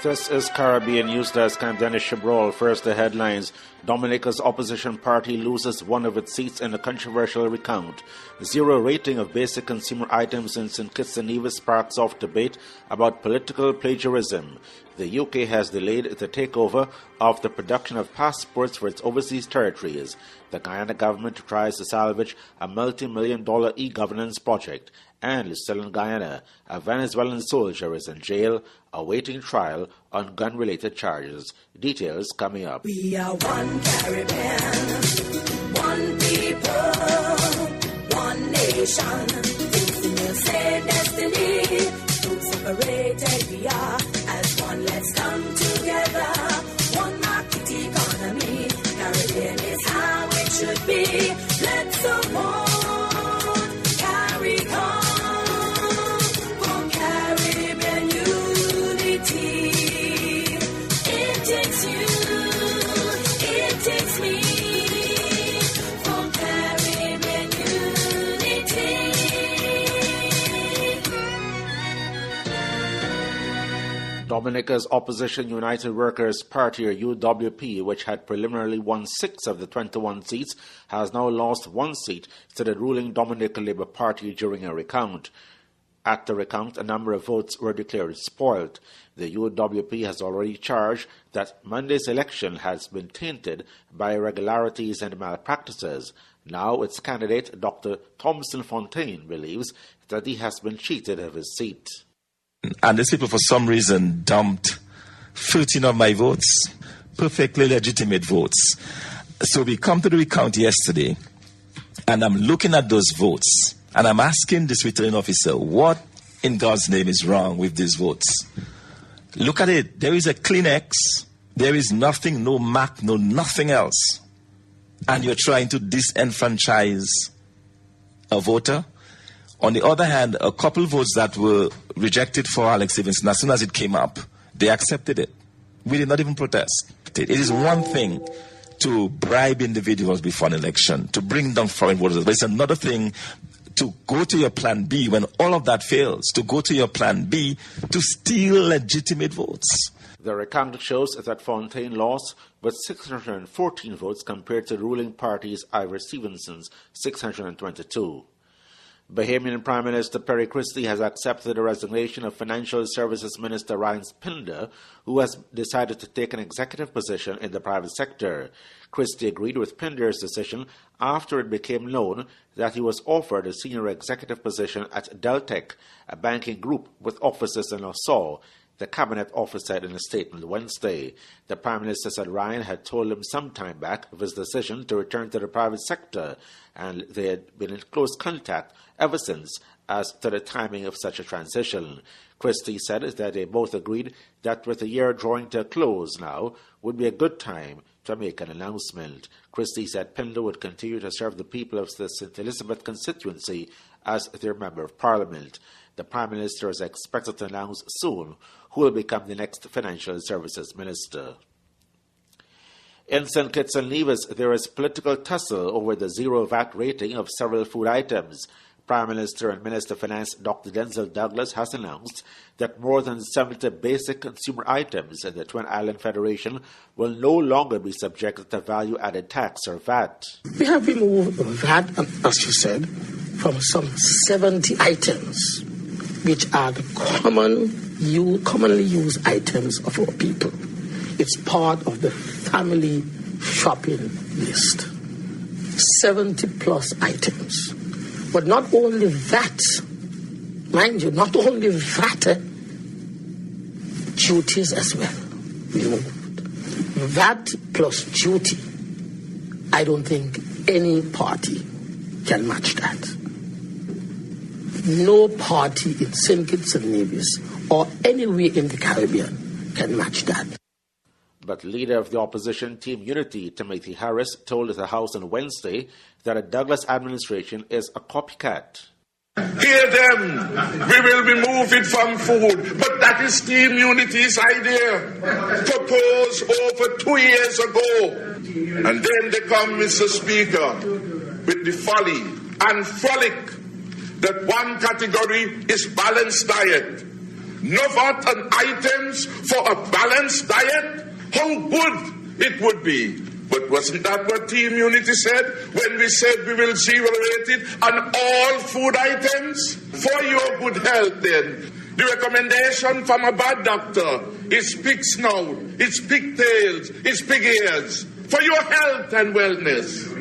This is Caribbean News Desk. I'm Dennis Chabrol. First, the headlines. Dominica's opposition party loses one of its seats in a controversial recount. Zero rating of basic consumer items in St Kitts and Nevis sparks off debate about political plagiarism. The UK has delayed the takeover of the production of passports for its overseas territories. The Guyana government tries to salvage a multi-million-dollar e-governance project. And still in Guyana, a Venezuelan soldier is in jail awaiting trial on gun-related charges. Details coming up. We are one Caribbean, one people, one nation. Facing the same destiny, so separated we are as one. Let's come together, one market economy. Caribbean is how it should be. Let's support. Dominica's opposition United Workers' Party, or UWP, which had preliminarily won 6 of the 21 seats, has now lost 1 seat to the ruling Dominican Labour Party during a recount. At the recount, a number of votes were declared spoiled. The UWP has already charged that Monday's election has been tainted by irregularities and malpractices. Now its candidate, Dr. Thompson Fontaine, believes that he has been cheated of his seat. And these people, for some reason, dumped 13 of my votes, perfectly legitimate votes. So we come to the recount yesterday, and I'm looking at those votes, and I'm asking this returning officer, what in God's name is wrong with these votes? Look at it. There is a clean X. There is nothing, no mark, no nothing else. And you're trying to disenfranchise a voter. On the other hand, a couple votes that were rejected for Alex Stevenson, as soon as it came up, they accepted it. We did not even protest. It is one thing to bribe individuals before an election, to bring down foreign voters, but it's another thing to go to your plan B when all of that fails, to go to your plan B to steal legitimate votes. The recount shows that Fontaine lost with 614 votes compared to the ruling party's Ivor Stevenson's 622. Bahamian Prime Minister Perry Christie has accepted the resignation of Financial Services Minister Ryan Spindler, who has decided to take an executive position in the private sector. Christie agreed with Spindler's decision after it became known that he was offered a senior executive position at Deltec, a banking group with offices in Nassau. The Cabinet Office said in a statement Wednesday. The Prime Minister said Ryan had told him some time back of his decision to return to the private sector, and they had been in close contact ever since as to the timing of such a transition. Christie said that they both agreed that with the year drawing to a close now would be a good time to make an announcement. Christie said Pindler would continue to serve the people of the St Elizabeth constituency as their Member of Parliament. The Prime Minister is expected to announce soon who will become the next Financial Services Minister. In St Kitts and Nevis, there is political tussle over the zero VAT rating of several food items. Prime Minister and Minister of Finance Dr. Denzel Douglas has announced that more than 70 basic consumer items in the Twin Island Federation will no longer be subjected to value-added tax or VAT. We have removed VAT, as you said, from some 70 items, which are the commonly used items of our people. It's part of the family shopping list. 70 plus items. But not only that, mind you, not only that, duties as well removed. VAT plus duty, I don't think any party can match that. No party in St Kitts and Nevis or anywhere in the Caribbean can match that. But leader of the opposition Team Unity, Timothy Harris, told the House on Wednesday that a Douglas administration is a copycat. Hear them. We will remove it from food. But that is Team Unity's idea, proposed over 2 years ago. And then they come, Mr. Speaker, with the folly and frolic that one category is balanced diet no VAT on items for a balanced diet? How good it would be. But wasn't that what Team Unity said when we said we will zero rate it on all food items? For your good health then. The recommendation from a bad doctor is pig snout, it's pigtails, it's pig ears. For your health and wellness.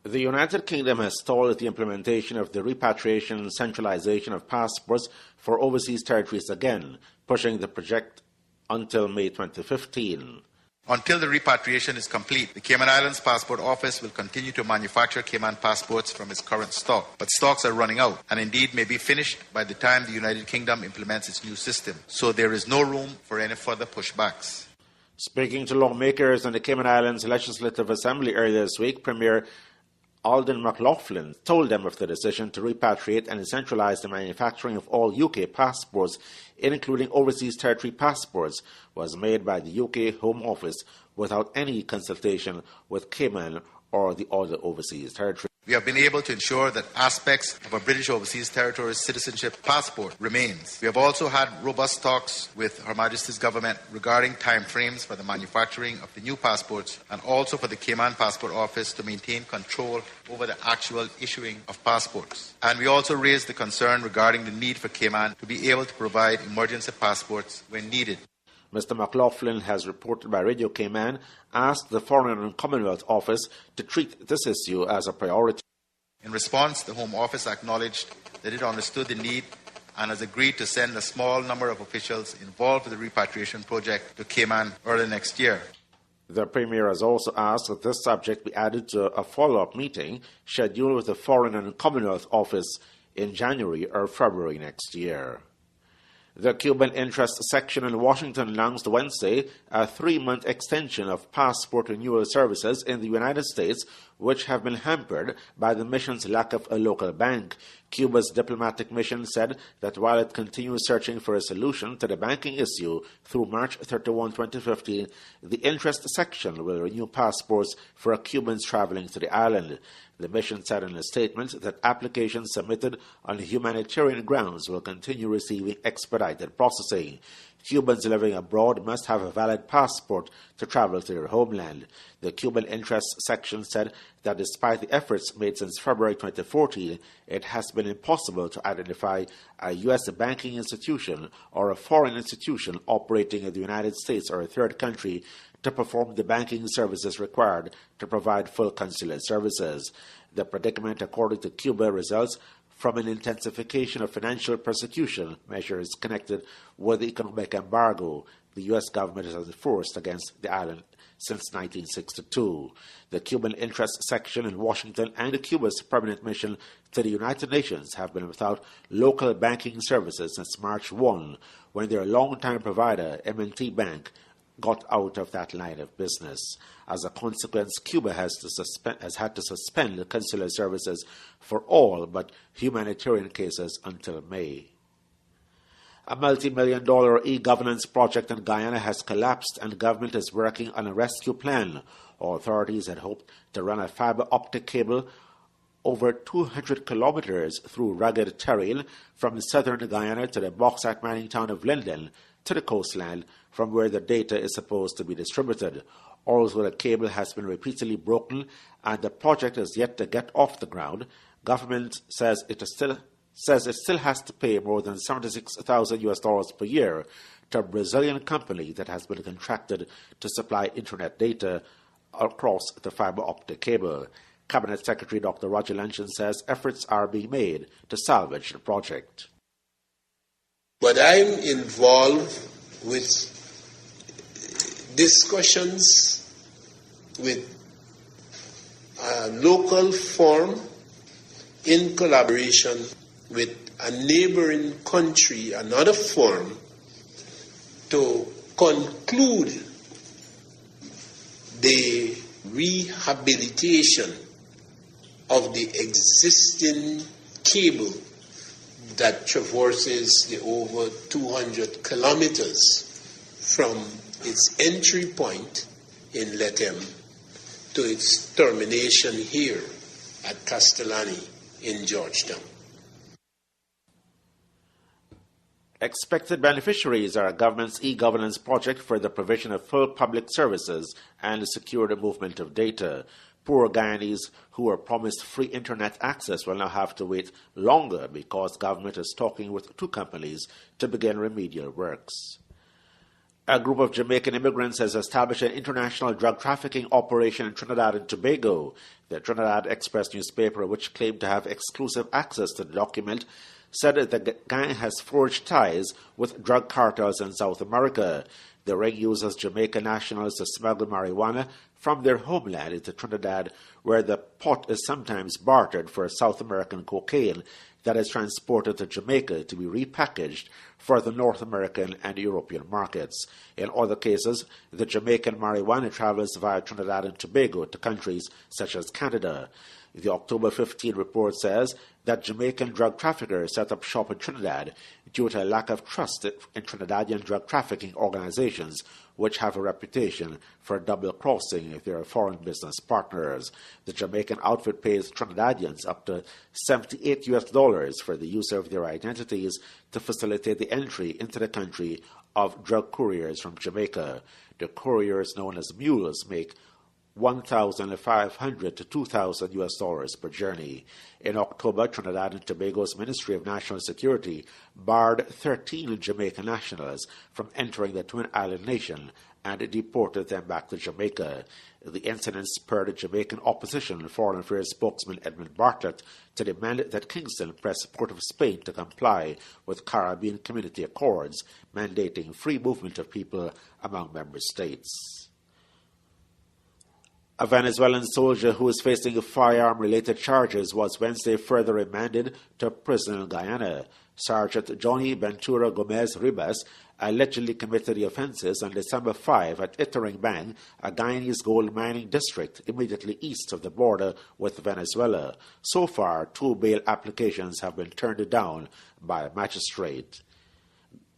The United Kingdom has stalled the implementation of the repatriation and centralization of passports for overseas territories again, pushing the project until May 2015. Until the repatriation is complete, the Cayman Islands Passport Office will continue to manufacture Cayman passports from its current stock. But stocks are running out, and indeed may be finished by the time the United Kingdom implements its new system. So there is no room for any further pushbacks. Speaking to lawmakers in the Cayman Islands Legislative Assembly earlier this week, Premier Alden McLaughlin told them of the decision to repatriate and centralize the manufacturing of all UK passports, including overseas territory passports, was made by the UK Home Office without any consultation with Cayman or the other overseas territories. We have been able to ensure that aspects of a British Overseas Territories citizenship passport remains. We have also had robust talks with Her Majesty's Government regarding timeframes for the manufacturing of the new passports and also for the Cayman Passport Office to maintain control over the actual issuing of passports. And we also raised the concern regarding the need for Cayman to be able to provide emergency passports when needed. Mr. McLaughlin has reported by Radio Cayman, asked the Foreign and Commonwealth Office to treat this issue as a priority. In response, the Home Office acknowledged that it understood the need and has agreed to send a small number of officials involved with the repatriation project to Cayman early next year. The Premier has also asked that this subject be added to a follow-up meeting scheduled with the Foreign and Commonwealth Office in January or February next year. The Cuban Interests Section in Washington announced Wednesday a 3-month extension of passport renewal services in the United States, which have been hampered by the mission's lack of a local bank. Cuba's diplomatic mission said that while it continues searching for a solution to the banking issue through March 31, 2015, the Interest Section will renew passports for Cubans traveling to the island. The mission said in a statement that applications submitted on humanitarian grounds will continue receiving expedited processing. Cubans living abroad must have a valid passport to travel to their homeland. The Cuban Interests Section said that despite the efforts made since February 2014, it has been impossible to identify a U.S. banking institution or a foreign institution operating in the United States or a third country to perform the banking services required to provide full consular services. The predicament, according to Cuba, results from an intensification of financial persecution measures connected with the economic embargo the U.S. government has enforced against the island since 1962. The Cuban Interests Section in Washington and Cuba's permanent mission to the United Nations have been without local banking services since March 1, when their longtime provider, M&T Bank, got out of that line of business. As a consequence, Cuba has had to suspend consular services for all but humanitarian cases until May. A multi-million-dollar e-governance project in Guyana has collapsed and government is working on a rescue plan. Authorities had hoped to run a fiber optic cable over 200 kilometers through rugged terrain from southern Guyana to the bauxite mining town of Linden to the coastline, from where the data is supposed to be distributed. Although the cable has been repeatedly broken and the project is yet to get off the ground, government says it still has to pay more than $76,000 per year to a Brazilian company that has been contracted to supply internet data across the fiber optic cable. Cabinet Secretary Dr. Roger Lanchin says efforts are being made to salvage the project. But I'm involved with discussions with a local firm in collaboration with a neighboring country, another firm, to conclude the rehabilitation of the existing cable that traverses the over 200 kilometers from its entry point in Lethem to its termination here at Castellani in Georgetown. Expected beneficiaries are a government's e-governance project for the provision of full public services and secure the movement of data. Poor Guyanese who were promised free internet access will now have to wait longer because government is talking with two companies to begin remedial works. A group of Jamaican immigrants has established an international drug trafficking operation in Trinidad and Tobago. The Trinidad Express newspaper, which claimed to have exclusive access to the document, said that the gang has forged ties with drug cartels in South America. The ring uses Jamaican nationals to smuggle marijuana from their homeland into Trinidad, where the pot is sometimes bartered for South American cocaine that is transported to Jamaica to be repackaged for the North American and European markets. In other cases, the Jamaican marijuana travels via Trinidad and Tobago to countries such as Canada. The October 15 report says that Jamaican drug traffickers set up shop in Trinidad due to a lack of trust in Trinidadian drug trafficking organizations, which have a reputation for double-crossing their foreign business partners. The Jamaican outfit pays Trinidadians up to $78 for the use of their identities to facilitate the entry into the country of drug couriers from Jamaica. The couriers, known as mules, make $1,500 to $2,000 per journey. In October, Trinidad and Tobago's Ministry of National Security barred 13 Jamaican nationals from entering the Twin Island nation and deported them back to Jamaica. The incident spurred the Jamaican opposition Foreign Affairs spokesman Edmund Bartlett to demand that Kingston press Port of Spain to comply with Caribbean Community Accords mandating free movement of people among member states. A Venezuelan soldier who is facing firearm-related charges was Wednesday further remanded to prison in Guyana. Sergeant Johnny Ventura Gomez Ribas allegedly committed the offenses on December 5 at Iterengbang, a Guyanese gold mining district immediately east of the border with Venezuela. So far, 2 bail applications have been turned down by a magistrate.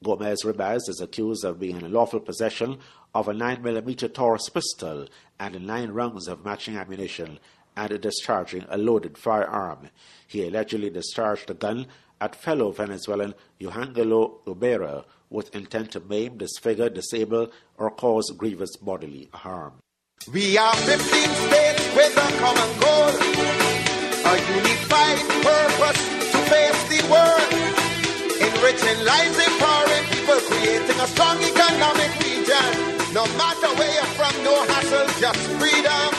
Gomez Ribas is accused of being in lawful possession of a 9mm Taurus pistol and 9 rounds of matching ammunition and discharging a loaded firearm. He allegedly discharged the gun at fellow Venezuelan Euangelo Ubera with intent to maim, disfigure, disable, or cause grievous bodily harm. We are 15 states with a common goal, a unified purpose to face the world, enriching lives, empowering people, creating a strong economic region. No matter where you're from, no hassle, just freedom.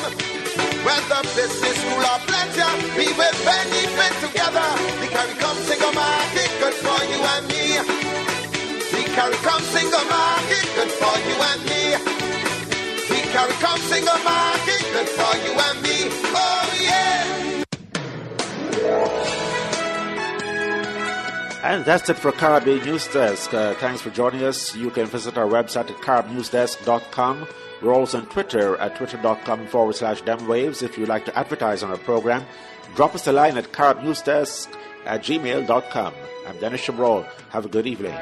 Whether business, school, or pleasure, we will benefit together. The CARICOM single market, good for you and me. The CARICOM single market, good for you and me. The CARICOM single market, good for you and me. Oh yeah. And that's it for Caribbean News Desk. Thanks for joining us. You can visit our website at caribnewsdesk.com. We're also on Twitter at twitter.com/demwaves. If you'd like to advertise on our program, drop us a line at caribnewsdesk@gmail.com. I'm Dennis Shamroll. Have a good evening.